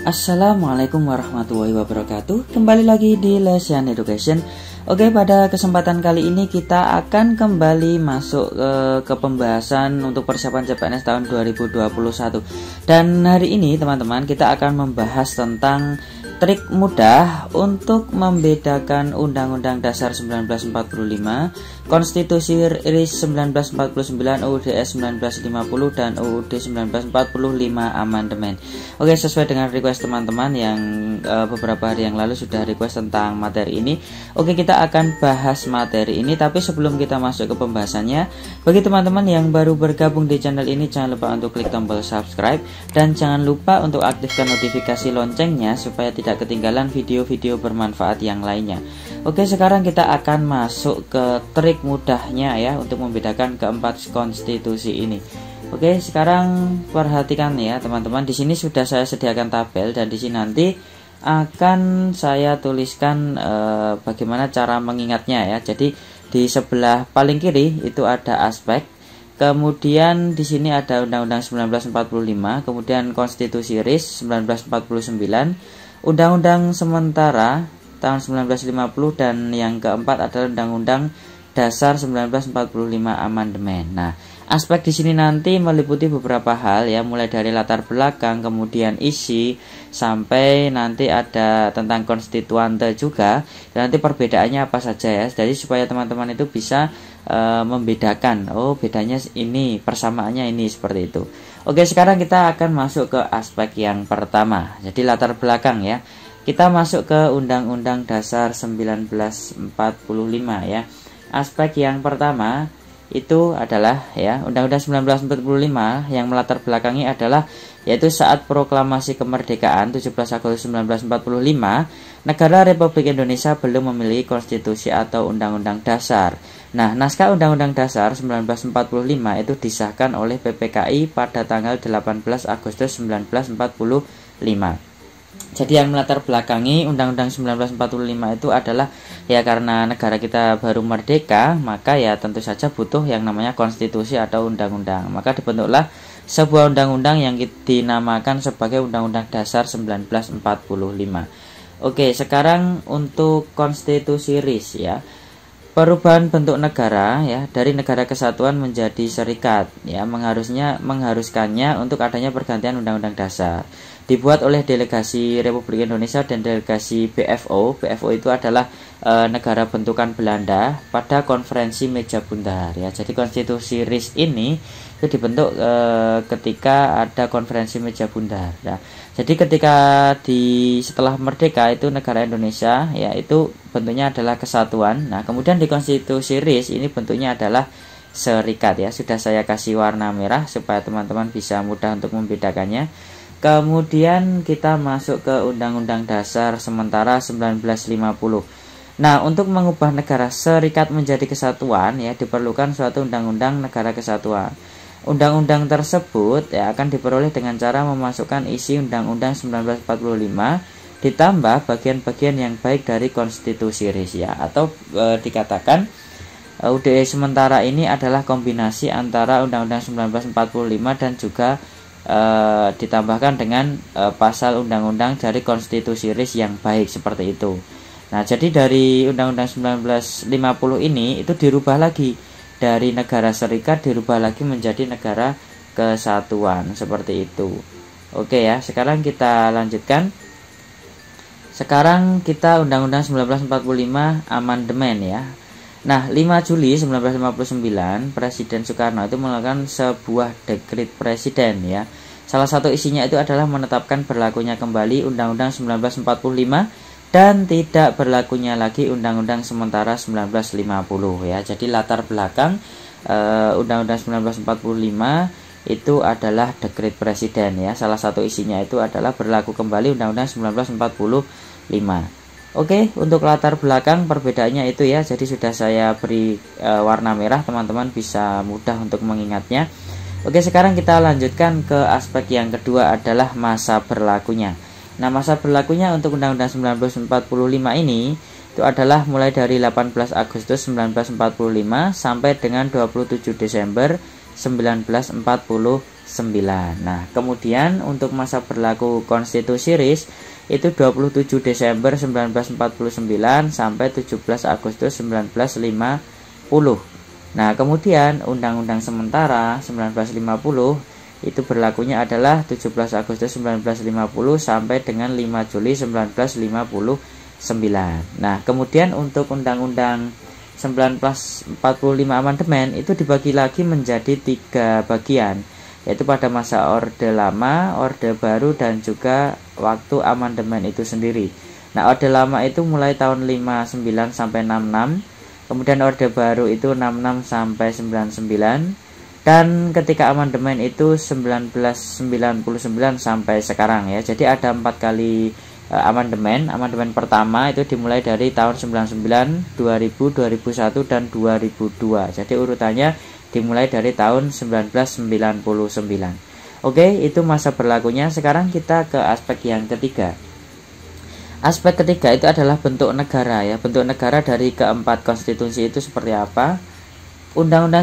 Assalamualaikum warahmatullahi wabarakatuh. Kembali lagi di Lesian Education. Oke, pada kesempatan kali ini kita akan kembali masuk ke pembahasan untuk persiapan CPNS tahun 2021. Dan hari ini teman-teman kita akan membahas tentang trik mudah untuk membedakan Undang-Undang Dasar 1945, Konstitusi RIS 1949, UUD 1950 dan UUD 1945 amandemen. Oke, sesuai dengan request teman-teman yang beberapa hari yang lalu sudah request tentang materi ini. Oke, kita akan bahas materi ini, tapi sebelum kita masuk ke pembahasannya, bagi teman-teman yang baru bergabung di channel ini, jangan lupa untuk klik tombol subscribe dan jangan lupa untuk aktifkan notifikasi loncengnya supaya tidak ketinggalan video-video bermanfaat yang lainnya. Oke, sekarang kita akan masuk ke trik mudahnya ya untuk membedakan keempat konstitusi ini. Oke, sekarang perhatikan ya teman-teman. Di sini sudah saya sediakan tabel dan di sini nanti akan saya tuliskan bagaimana cara mengingatnya ya. Jadi di sebelah paling kiri itu ada aspek. Kemudian di sini ada Undang-Undang 1945, kemudian Konstitusi RIS 1949, Undang-Undang Sementara tahun 1950 dan yang keempat adalah Undang-Undang Dasar 1945 amandemen. Nah, aspek di sini nanti meliputi beberapa hal ya, mulai dari latar belakang, kemudian isi, sampai nanti ada tentang konstituante juga. Dan nanti perbedaannya apa saja ya. Jadi supaya teman-teman itu bisa membedakan, oh bedanya ini, persamaannya ini, seperti itu. Oke, sekarang kita akan masuk ke aspek yang pertama. Jadi latar belakang ya. Kita masuk ke Undang-Undang Dasar 1945 ya. Aspek yang pertama itu adalah ya Undang-Undang 1945 yang melatar belakangi adalah yaitu saat proklamasi kemerdekaan 17 Agustus 1945, negara Republik Indonesia belum memiliki konstitusi atau undang-undang dasar. Nah, naskah Undang-Undang Dasar 1945 itu disahkan oleh PPKI pada tanggal 18 Agustus 1945. Jadi yang melatar belakangi Undang-Undang 1945 itu adalah ya karena negara kita baru merdeka, maka ya tentu saja butuh yang namanya konstitusi atau undang-undang. Maka dibentuklah sebuah undang-undang yang dinamakan sebagai Undang-Undang Dasar 1945. Oke, sekarang untuk konstitusi RIS ya. Perubahan bentuk negara ya dari negara kesatuan menjadi serikat ya mengharuskannya untuk adanya pergantian undang-undang dasar. Dibuat oleh delegasi Republik Indonesia dan delegasi BFO. BFO itu adalah negara bentukan Belanda pada konferensi meja bundar ya. Jadi konstitusi RIS ini itu dibentuk ketika ada konferensi meja bundar ya. Jadi ketika setelah merdeka itu negara Indonesia ya itu bentuknya adalah kesatuan. Nah, kemudian di konstitusi RIS ini bentuknya adalah serikat ya. Sudah saya kasih warna merah supaya teman-teman bisa mudah untuk membedakannya. Kemudian kita masuk ke Undang-Undang Dasar Sementara 1950. Nah, untuk mengubah negara serikat menjadi kesatuan ya diperlukan suatu undang-undang negara kesatuan. Undang-undang tersebut ya akan diperoleh dengan cara memasukkan isi Undang-Undang 1945 ditambah bagian-bagian yang baik dari konstitusi RIS ya, atau dikatakan UUD sementara ini adalah kombinasi antara Undang-Undang 1945 dan juga ditambahkan dengan pasal undang-undang dari konstitusi RIS yang baik seperti itu. Nah, jadi dari Undang-Undang 1950 ini itu dirubah lagi dari negara serikat dirubah lagi menjadi negara kesatuan seperti itu. Oke ya, sekarang kita lanjutkan. Sekarang kita Undang-Undang 1945 amandemen ya. Nah, 5 Juli 1959 Presiden Soekarno itu melakukan sebuah dekret presiden ya. Salah satu isinya itu adalah menetapkan berlakunya kembali Undang-Undang 1945 dan tidak berlakunya lagi Undang-Undang Sementara 1950 ya. Jadi latar belakang Undang-Undang 1945 itu adalah dekret presiden ya. Salah satu isinya itu adalah berlaku kembali Undang-Undang 1945. Oke, untuk latar belakang perbedaannya itu ya. Jadi sudah saya beri warna merah, teman-teman bisa mudah untuk mengingatnya. Oke, sekarang kita lanjutkan ke aspek yang kedua adalah masa berlakunya. Nah, masa berlakunya untuk Undang-Undang 1945 ini itu adalah mulai dari 18 Agustus 1945 sampai dengan 27 Desember 1945 Nah, kemudian untuk masa berlaku konstitusi RIS itu 27 Desember 1949 sampai 17 Agustus 1950. Nah, kemudian Undang-Undang Sementara 1950 itu berlakunya adalah 17 Agustus 1950 sampai dengan 5 Juli 1959. Nah, kemudian untuk Undang-Undang 1945 amandemen itu dibagi lagi menjadi 3 bagian, yaitu pada masa Orde Lama, Orde Baru, dan juga waktu amandemen itu sendiri. Nah, Orde Lama itu mulai tahun 59 sampai 66, kemudian Orde Baru itu 66 sampai 99, dan ketika amandemen itu 1999 sampai sekarang ya. Jadi ada 4 kali amandemen. Amandemen pertama itu dimulai dari tahun 99, 2000, 2001, dan 2002. Jadi urutannya dimulai dari tahun 1999. Oke, itu masa berlakunya. Sekarang kita ke aspek yang ketiga. Aspek ketiga itu adalah bentuk negara ya. Bentuk negara dari keempat konstitusi itu seperti apa? Undang-Undang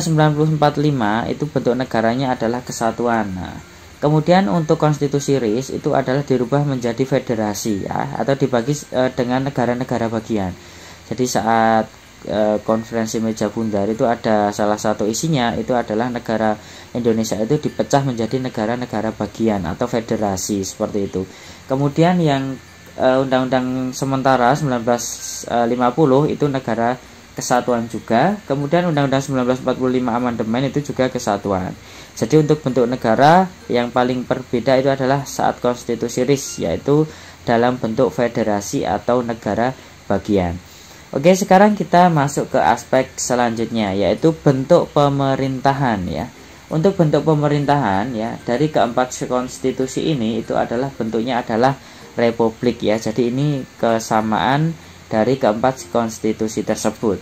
1945 itu bentuk negaranya adalah kesatuan. Nah, kemudian untuk konstitusi RIS itu adalah dirubah menjadi federasi ya, atau dibagi dengan negara-negara bagian. Jadi saat konferensi meja bundar itu ada salah satu isinya itu adalah negara Indonesia itu dipecah menjadi negara-negara bagian atau federasi seperti itu. Kemudian yang Undang-Undang Sementara 1950 itu negara kesatuan juga. Kemudian Undang-Undang 1945 amandemen itu juga kesatuan. Jadi untuk bentuk negara yang paling berbeda itu adalah saat konstitusi RIS, yaitu dalam bentuk federasi atau negara bagian. Oke, sekarang kita masuk ke aspek selanjutnya, yaitu bentuk pemerintahan ya. Untuk bentuk pemerintahan ya, dari keempat konstitusi ini itu adalah bentuknya adalah republik ya. Jadi ini kesamaan dari keempat konstitusi tersebut.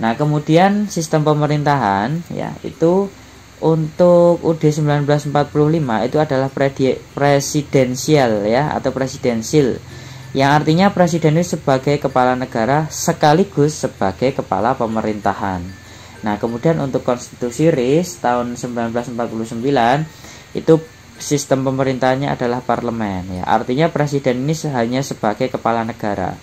Nah, kemudian sistem pemerintahan ya, itu untuk UUD 1945 itu adalah presidensial ya, atau presidensil, yang artinya presiden itu sebagai kepala negara sekaligus sebagai kepala pemerintahan. Nah, kemudian untuk konstitusi RIS tahun 1949 itu sistem pemerintahannya adalah parlemen ya, artinya presiden ini hanya sebagai kepala negara.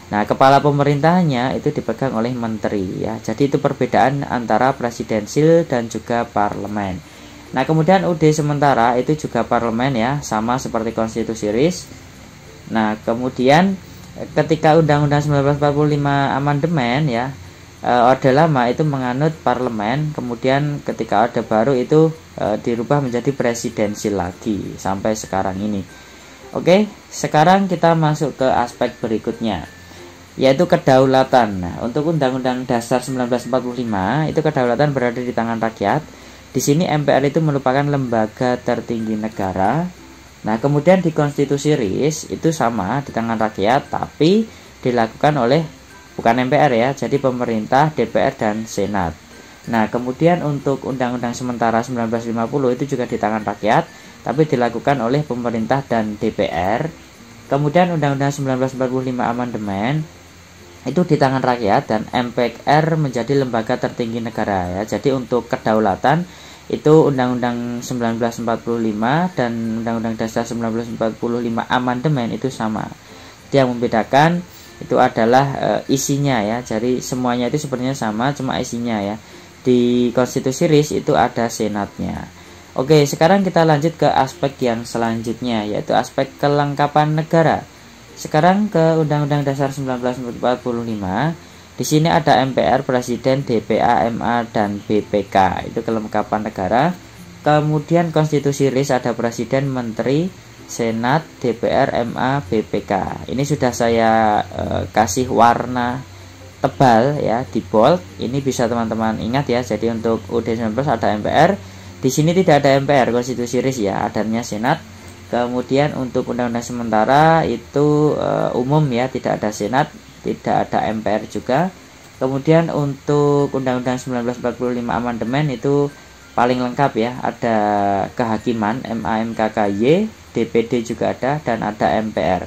Nah, kepala pemerintahannya itu dipegang oleh menteri ya. Jadi itu perbedaan antara presidensil dan juga parlemen. Nah, kemudian UUD sementara itu juga parlemen ya, sama seperti konstitusi RIS. Nah, kemudian ketika Undang-Undang 1945 amandemen ya, Orde Lama itu menganut parlemen, kemudian ketika Orde Baru itu dirubah menjadi presidensil lagi sampai sekarang ini. Oke, sekarang kita masuk ke aspek berikutnya, yaitu kedaulatan. Nah, untuk Undang-Undang Dasar 1945 itu kedaulatan berada di tangan rakyat. Di sini MPR itu merupakan lembaga tertinggi negara. Nah, kemudian di konstitusi RIS itu sama di tangan rakyat, tapi dilakukan oleh bukan MPR ya, jadi pemerintah, DPR, dan Senat. Nah, kemudian untuk Undang-Undang Sementara 1950 itu juga di tangan rakyat, tapi dilakukan oleh pemerintah dan DPR. Kemudian Undang-Undang 1945 amandemen itu di tangan rakyat, dan MPR menjadi lembaga tertinggi negara ya. Jadi untuk kedaulatan itu Undang-Undang 1945 dan Undang-Undang Dasar 1945 amandemen itu sama. Yang membedakan itu adalah isinya ya. Jadi semuanya itu sebenarnya sama, cuma isinya ya. Di konstitusi RIS itu ada senatnya. Oke, sekarang kita lanjut ke aspek yang selanjutnya, yaitu aspek kelengkapan negara. Sekarang ke Undang-Undang Dasar 1945. Di sini ada MPR, Presiden, DPA, MA, dan BPK. Itu kelengkapan negara. Kemudian konstitusi RIS ada Presiden, Menteri, Senat, DPR, MA, BPK. Ini sudah saya kasih warna tebal ya, di bold. Ini bisa teman-teman ingat ya. Jadi untuk UUD 19 ada MPR. Di sini tidak ada MPR konstitusi RIS ya, adanya Senat. Kemudian untuk Undang-Undang Sementara itu umum ya, tidak ada Senat, tidak ada MPR juga. Kemudian untuk Undang-Undang 1945 amandemen itu paling lengkap ya, ada kehakiman, MA, MK, KY, DPD juga ada, dan ada MPR.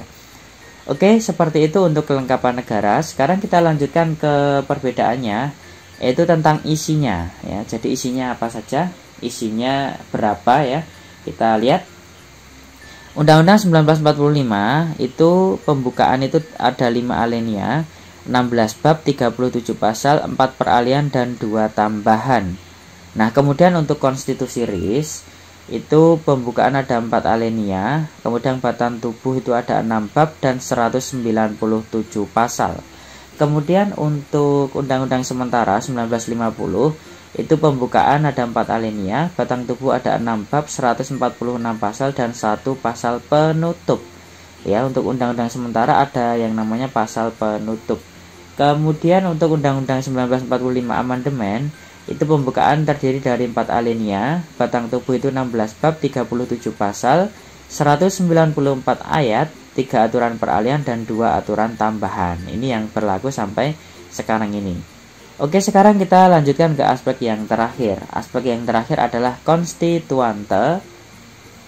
Oke, seperti itu untuk kelengkapan negara. Sekarang kita lanjutkan ke perbedaannya, yaitu tentang isinya ya. Jadi isinya apa saja, isinya berapa ya. Kita lihat Undang-Undang 1945 itu pembukaan itu ada 5 alinea, 16 bab, 37 pasal, 4 peralihan dan 2 tambahan. Nah, kemudian untuk konstitusi RIS itu pembukaan ada 4 alinea, kemudian batang tubuh itu ada 6 bab dan 197 pasal. Kemudian untuk undang-undang sementara 1950 itu pembukaan ada 4 alinea, batang tubuh ada 6 bab, 146 pasal dan 1 pasal penutup. Ya, untuk undang-undang sementara ada yang namanya pasal penutup. Kemudian untuk undang-undang 1945 amandemen itu pembukaan terdiri dari 4 alinea, batang tubuh itu 16 bab, 37 pasal, 194 ayat, 3 aturan peralihan dan 2 aturan tambahan. Ini yang berlaku sampai sekarang ini. Oke, sekarang kita lanjutkan ke aspek yang terakhir. Aspek yang terakhir adalah konstituante.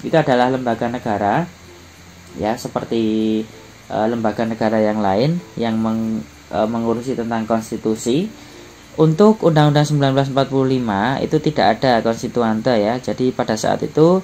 Itu adalah lembaga negara, ya, seperti lembaga negara yang lain yang mengurusi tentang konstitusi. Untuk Undang-Undang 1945 itu tidak ada konstituante, ya. Jadi pada saat itu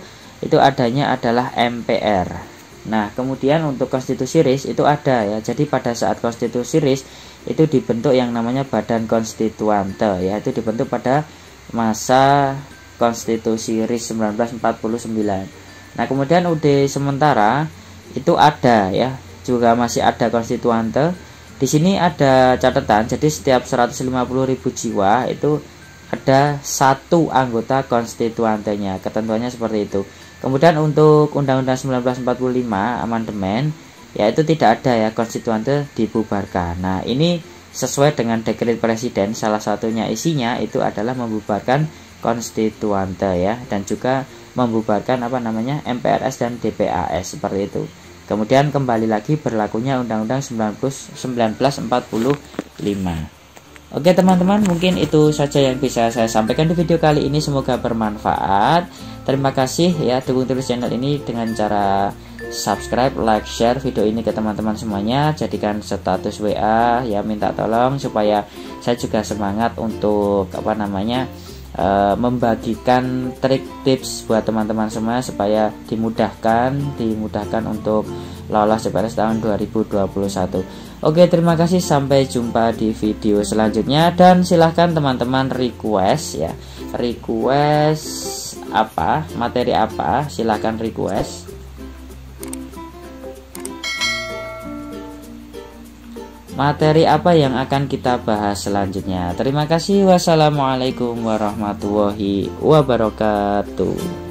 adanya adalah MPR. Nah, kemudian untuk konstitusi RIS itu ada, ya. Jadi pada saat konstitusi RIS itu dibentuk yang namanya Badan Konstituante, ya. Itu dibentuk pada masa konstitusi RIS 1949. Nah, kemudian UD sementara itu ada, ya. Juga masih ada konstituante. Di sini ada catatan, jadi setiap 150.000 jiwa itu ada 1 anggota konstituantenya. Ketentuannya seperti itu. Kemudian untuk Undang-Undang 1945 amandemen, ya itu tidak ada, ya, konstituante dibubarkan. Nah, ini sesuai dengan dekret presiden, salah satunya isinya itu adalah membubarkan konstituante, ya, dan juga membubarkan MPRS dan DPAS seperti itu. Kemudian kembali lagi berlakunya Undang-Undang 1945. Oke teman-teman, mungkin itu saja yang bisa saya sampaikan di video kali ini. Semoga bermanfaat. Terima kasih, ya, dukung terus channel ini dengan cara subscribe, like, share video ini ke teman-teman semuanya. Jadikan status WA, ya, minta tolong supaya saya juga semangat untuk membagikan trik tips buat teman-teman semua supaya dimudahkan untuk lolos CPNS tahun 2021. Oke, terima kasih, sampai jumpa di video selanjutnya, dan silahkan teman-teman request, ya, materi apa, silahkan request. Materi apa yang akan kita bahas selanjutnya. Terima kasih. Wassalamualaikum warahmatullahi wabarakatuh.